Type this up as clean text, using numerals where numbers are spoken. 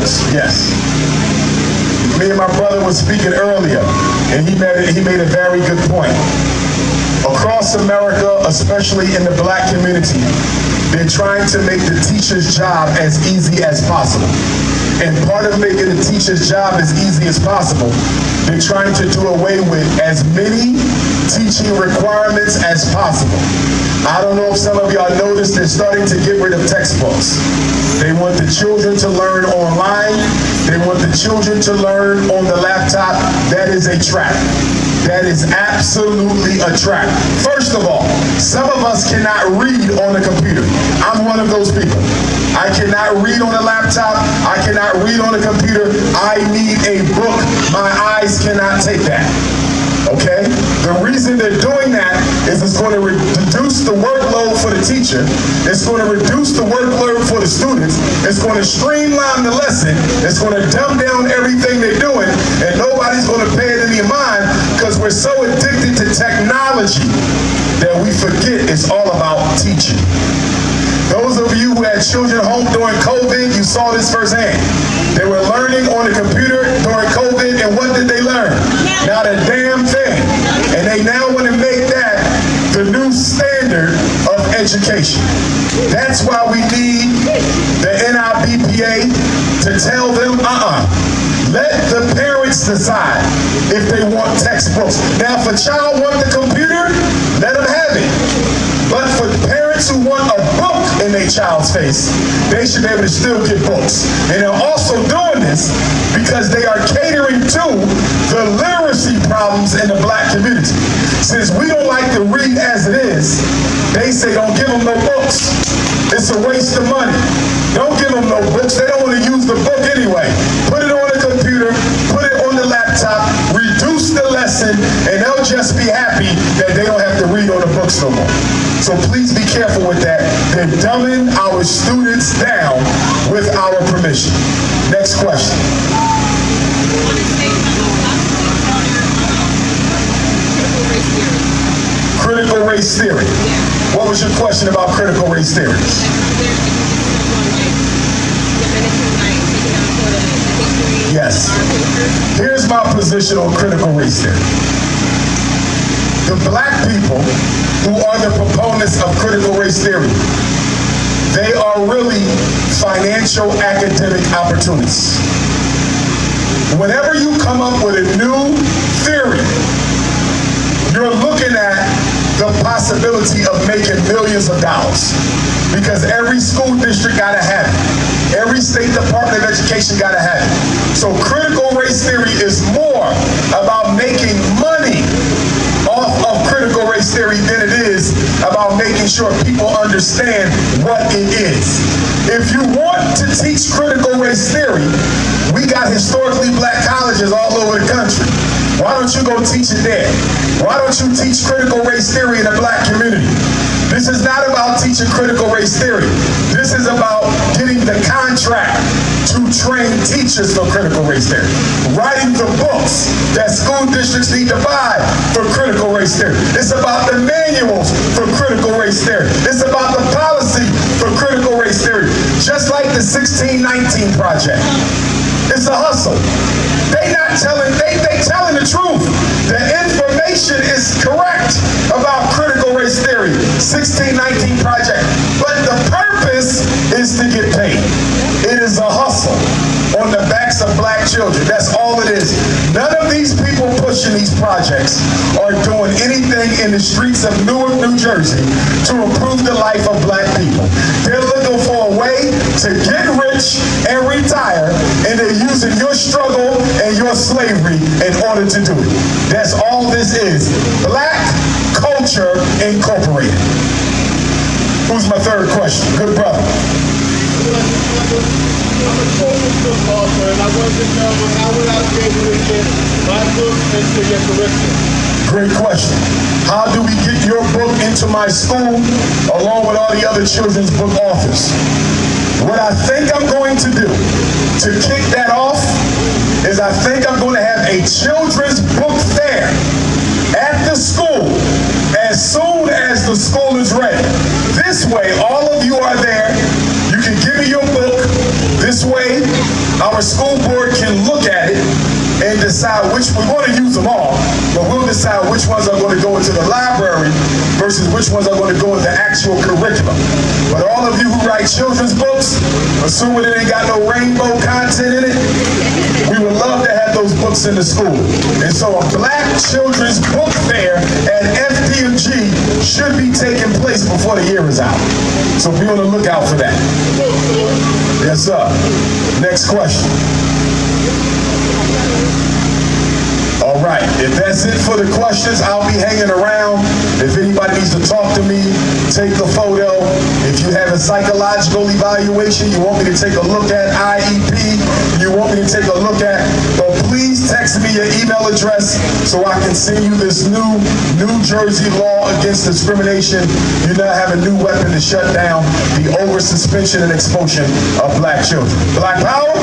textbooks? Yes. Me and my brother were speaking earlier, and he made a very good point. Across America, especially in the black community, they're trying to make the teacher's job as easy as possible. And part of making the teacher's job as easy as possible, they're trying to do away with as many teaching requirements as possible. I don't know if some of y'all noticed they're starting to get rid of textbooks. They want the children to learn online. They want the children to learn on the laptop. That is a trap. That is absolutely a trap. First of all, some of us cannot read on a computer. I'm one of those people. I cannot read on a laptop. I cannot read on a computer. I need a book. My eyes cannot take that. Okay? The reason they're doing that is it's going to reduce the workload for the teacher. It's going to reduce the workload for the students. It's going to streamline the lesson. It's going to dumb down everything they're doing, and nobody's going to pay it any mind because we're so addicted to technology that we forget it's all about teaching. Those of you who had children home during COVID, you saw this firsthand. They were learning on the computer during COVID, and what did they learn? Not a damn thing. And they now want to make that the new standard of education. That's why we need the NIBPA to tell them, let the parents decide if they want textbooks. Now, if a child wants the computer, let them have it. But for parents who want a book in their child's face, they should be able to still get books. And they're also doing this because they are catering to the literacy problems in the black community. Since we don't like to read as it is, they say don't give them no books. It's a waste of money. Don't give them no books. They don't want to use the book anyway. Put it on the computer, put it on the laptop, reduce the lesson, and they'll just be happy that they don't have to read on the books no more. So please be careful with that. They're dumbing our students down with our permission. Next question. Critical race theory. What was your question about critical race theory? Yes. Here's my position on critical race theory. The black people who are the proponents of critical race theory, they are really financial academic opportunists. Whenever you come up with a new theory, you're looking at the possibility of making millions of dollars because every school district got to have it. Every state department of education got to have it. So critical race theory is more about making money off of critical race theory than it is about making sure people understand what it is. If you want to teach critical race theory, we got historically black colleges all over the country. Why don't you go teach it there? Why don't you teach critical race theory in the black community? This is not about teaching critical race theory. This is about getting the contract to train teachers for critical race theory. Writing the books that school districts need to buy for critical race theory. It's about the manuals for critical race theory. It's about the policy for critical race theory. Just like the 1619 Project. It's a hustle. They telling the truth. The information is correct about critical race theory, 1619 Project. But the purpose is to get paid. It is a hustle on the backs of black children. That's all it is. None of these people pushing these projects are doing anything in the streets of Newark, New Jersey to improve the life of black people. They're looking for a way to get rich and retire, and they're using your struggle and your slavery in order to do it. That's all this is. Black Culture Incorporated. Who's my third question? Good brother. I'm a children's book author, and I wanted to know how would I be able to get my book into your curriculum? Great question. How do we get your book into my school along with all the other children's book authors? What I think I'm going to do to kick that off is I think I'm going to have a children's book fair at the school as soon as the school is ready. This way, all of you are there. You can give me your book. This way, I'm our school board can look at it and decide which, we're going to use them all, but we'll decide which ones are going to go into the library versus which ones are going to go into actual curriculum. But all of you who write children's books, assuming it ain't got no rainbow content in it, we would love to have those books in the school. And so a Black Children's Book Fair at FPMG should be taking place before the year is out. So be on the lookout for that. Yes, sir. Next question. All right, if that's it for the questions, I'll be hanging around. If anybody needs to talk to me, take a photo. If you have a psychological evaluation you want me to take a look at, IEP, you want me to take a look at, but please text me your email address so I can send you this new New Jersey law against discrimination. You now have a new weapon to shut down the over suspension and expulsion of Black children. Black power?